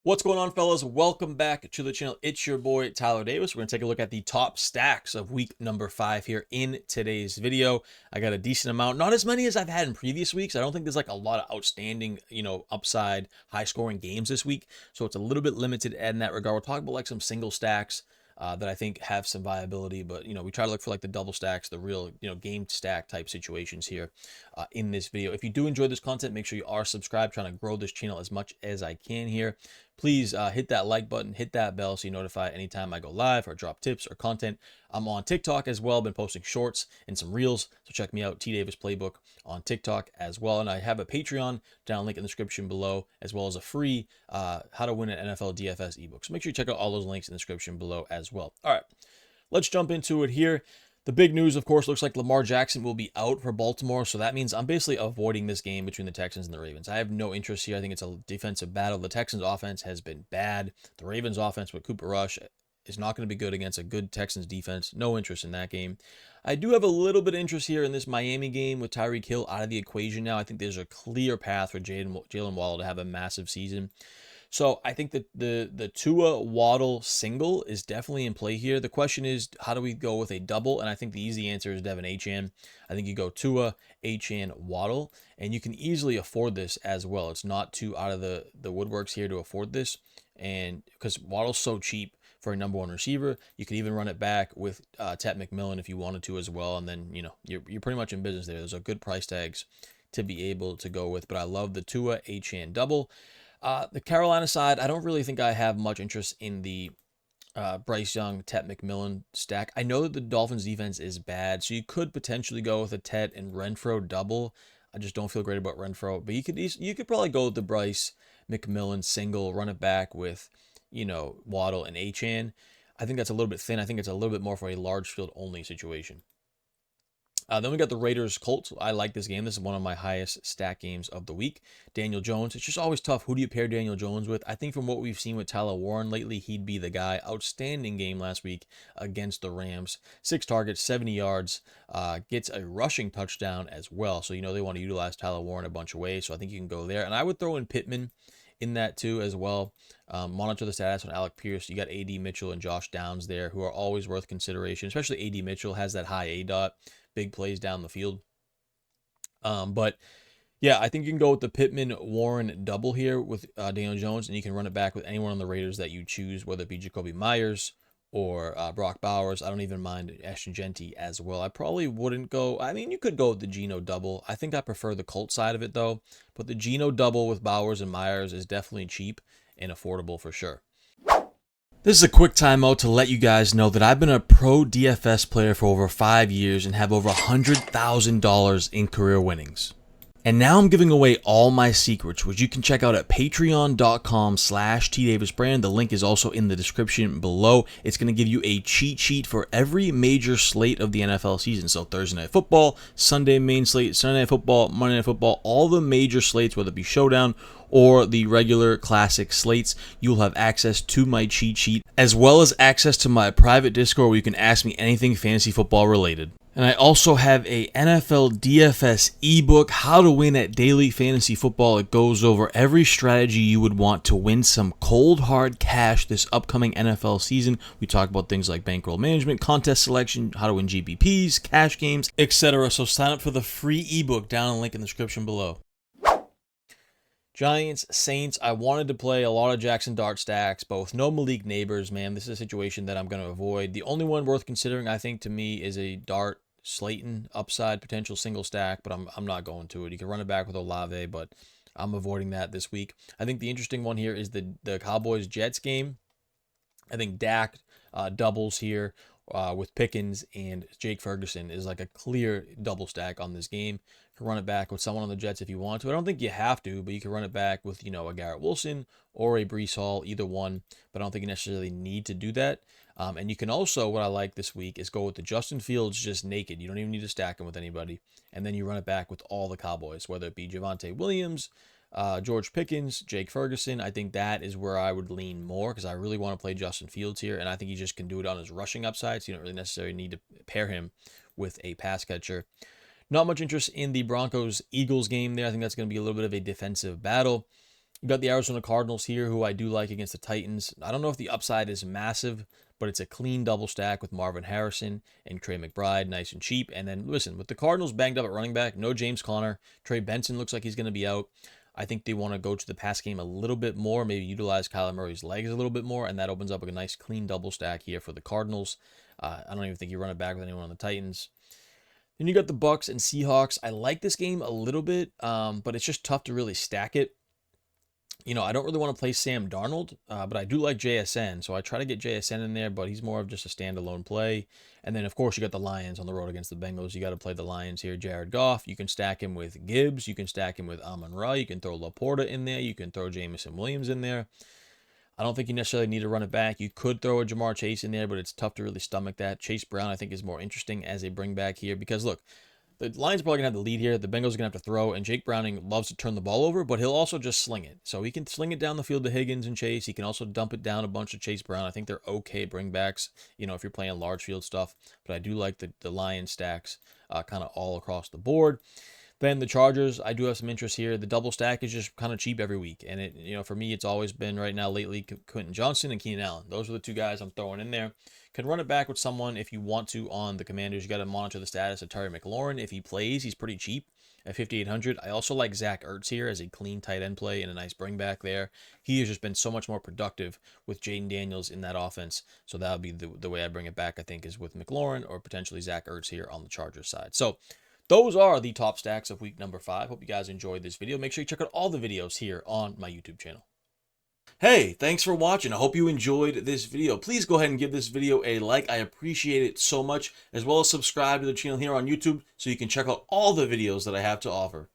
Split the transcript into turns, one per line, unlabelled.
What's going on, fellas? Welcome back to the channel. It's your boy Tyler Davis. We're going to take a look at the top stacks of week number 5 here in today's video. I got a decent amount, not as many as I've had in previous weeks. I don't think there's like a lot of outstanding, upside, high scoring games this week. So it's a little bit limited in that regard. We're talking about like some single stacks that I think have some viability, but we try to look for like the double stacks, the real game stack type situations here in this video. If you do enjoy this content, make sure you are subscribed. Trying to grow this channel as much as I can here. Please hit that like button, hit that bell so you're notified anytime I go live or drop tips or content. I'm on TikTok as well. Been posting shorts and some reels, so check me out, T Davis Playbook on TikTok as well. And I have a Patreon down link in the description below, as well as a free how to win an NFL DFS ebook. So make sure you check out all those links in the description below as well. All right, let's jump into it here. The big news, of course, looks like Lamar Jackson will be out for Baltimore, so that means I'm basically avoiding this game between the Texans and the Ravens. I have no interest here. I think it's a defensive battle. The Texans' offense has been bad. The Ravens' offense with Cooper Rush is not going to be good against a good Texans defense. No interest in that game. I do have a little bit of interest here in this Miami game with Tyreek Hill out of the equation now. I think there's a clear path for Jalen Waddle to have a massive season. So I think that the Tua Waddle single is definitely in play here. The question is, how do we go with a double? And I think the easy answer is Devin Achane. I think you go Tua, Achane, Waddle, and you can easily afford this as well. It's not too out of the woodworks here to afford this, and because Waddle's so cheap for a number one receiver, you could even run it back with Ted McMillan if you wanted to as well, and then you're pretty much in business there. There's a good price tags to be able to go with, but I love the Tua Achane double. The Carolina side, I don't really think I have much interest in the Bryce Young, Ted McMillan stack. I know that the Dolphins defense is bad, so you could potentially go with a Ted and Renfro double. I just don't feel great about Renfro, but you could probably go with the Bryce McMillan single, run it back with Waddle and Achane. I think that's a little bit thin. I think it's a little bit more for a large field only situation. Then we got the Raiders Colts. I like this game. This is one of my highest stack games of the week. Daniel Jones. It's just always tough. Who do you pair Daniel Jones with? I think from what we've seen with Tyler Warren lately, he'd be the guy. Outstanding game last week against the Rams. 6 targets, 70 yards. Gets a rushing touchdown as well. So they want to utilize Tyler Warren a bunch of ways. So I think you can go there. And I would throw in Pittman in that too as well. Monitor the status on Alec Pierce. You got A.D. Mitchell and Josh Downs there, who are always worth consideration. Especially A.D. Mitchell has that high A dot. Big plays down the field. But yeah, I think you can go with the Pittman Warren double here with Daniel Jones, and you can run it back with anyone on the Raiders that you choose, whether it be Jacoby Myers or Brock Bowers. I don't even mind Ashton Genty as well. I probably wouldn't go. I mean, you could go with the Geno double. I think I prefer the Colt side of it though. But the Geno double with Bowers and Myers is definitely cheap and affordable for sure. This is a quick timeout to let you guys know that I've been a pro DFS player for over 5 years and have over $100,000 in career winnings. And now I'm giving away all my secrets, which you can check out at patreon.com/tdavisbrand. The link is also in the description below. It's going to give you a cheat sheet for every major slate of the NFL season. So Thursday Night Football, Sunday main slate, Sunday Night Football, Monday Night Football, all the major slates, whether it be Showdown or the regular classic slates, you'll have access to my cheat sheet, as well as access to my private Discord where you can ask me anything fantasy football related. And I also have a NFL DFS ebook, How to Win at Daily Fantasy Football. It goes over every strategy you would want to win some cold hard cash this upcoming NFL season. We talk about things like bankroll management, contest selection, how to win GPPs, cash games, etc. So sign up for the free ebook down in the link in the description below. Giants, Saints, I wanted to play a lot of Jackson Dart stacks, but with no Malik Neighbors, man, this is a situation that I'm going to avoid. The only one worth considering, I think, to me, is a Dart Slayton upside potential single stack, but I'm not going to it. You can run it back with Olave, but I'm avoiding that this week. I think the interesting one here is the Cowboys-Jets game. I think Dak doubles here with Pickens and Jake Ferguson is like a clear double stack on this game. You can run it back with someone on the Jets if you want to. I don't think you have to, but you can run it back with, a Garrett Wilson or a Breece Hall, either one, but I don't think you necessarily need to do that. And you can also, what I like this week, is go with the Justin Fields just naked. You don't even need to stack him with anybody. And then you run it back with all the Cowboys, whether it be Javonte Williams, George Pickens, Jake Ferguson. I think that is where I would lean more because I really want to play Justin Fields here, and I think he just can do it on his rushing upside, so you don't really necessarily need to pair him with a pass catcher. Not much interest in the Broncos-Eagles game there. I think that's going to be a little bit of a defensive battle. You got the Arizona Cardinals here, who I do like against the Titans. I don't know if the upside is massive, but it's a clean double stack with Marvin Harrison and Trey McBride, nice and cheap. And then listen, with the Cardinals banged up at running back, no James Conner. Trey Benson looks like he's going to be out. I think they want to go to the pass game a little bit more, maybe utilize Kyler Murray's legs a little bit more, and that opens up a nice clean double stack here for the Cardinals. I don't even think you run it back with anyone on the Titans. Then you got the Bucks and Seahawks. I like this game a little bit, but it's just tough to really stack it. You know, I don't really want to play Sam Darnold, but I do like JSN. So I try to get JSN in there, but he's more of just a standalone play. And then, of course, you got the Lions on the road against the Bengals. You got to play the Lions here. Jared Goff, you can stack him with Gibbs. You can stack him with Amon-Ra. You can throw Laporta in there. You can throw Jamison Williams in there. I don't think you necessarily need to run it back. You could throw a Jamar Chase in there, but it's tough to really stomach that. Chase Brown, I think, is more interesting as a bring back here because, look, the Lions are probably going to have the lead here. The Bengals are going to have to throw, and Jake Browning loves to turn the ball over, but he'll also just sling it. So he can sling it down the field to Higgins and Chase. He can also dump it down a bunch of Chase Brown. I think they're okay bringbacks, you know, if you're playing large field stuff. But I do like the Lions stacks kind of all across the board. Then the Chargers, I do have some interest here. The double stack is just kind of cheap every week. And, it, you know, for me, it's always been right now lately Quentin Johnson and Keenan Allen. Those are the two guys I'm throwing in there. Can run it back with someone if you want to on the Commanders. You got to monitor the status of Terry McLaurin. If he plays, he's pretty cheap at 5,800. I also like Zach Ertz here as a clean tight end play and a nice bring back there. He has just been so much more productive with Jaden Daniels in that offense. So that would be the way I bring it back, I think, is with McLaurin or potentially Zach Ertz here on the Chargers side. So those are the top stacks of week number 5. Hope you guys enjoyed this video. Make sure you check out all the videos here on my YouTube channel. Hey, thanks for watching. I hope you enjoyed this video. Please go ahead and give this video a like. I appreciate it so much, as well as subscribe to the channel here on YouTube so you can check out all the videos that I have to offer.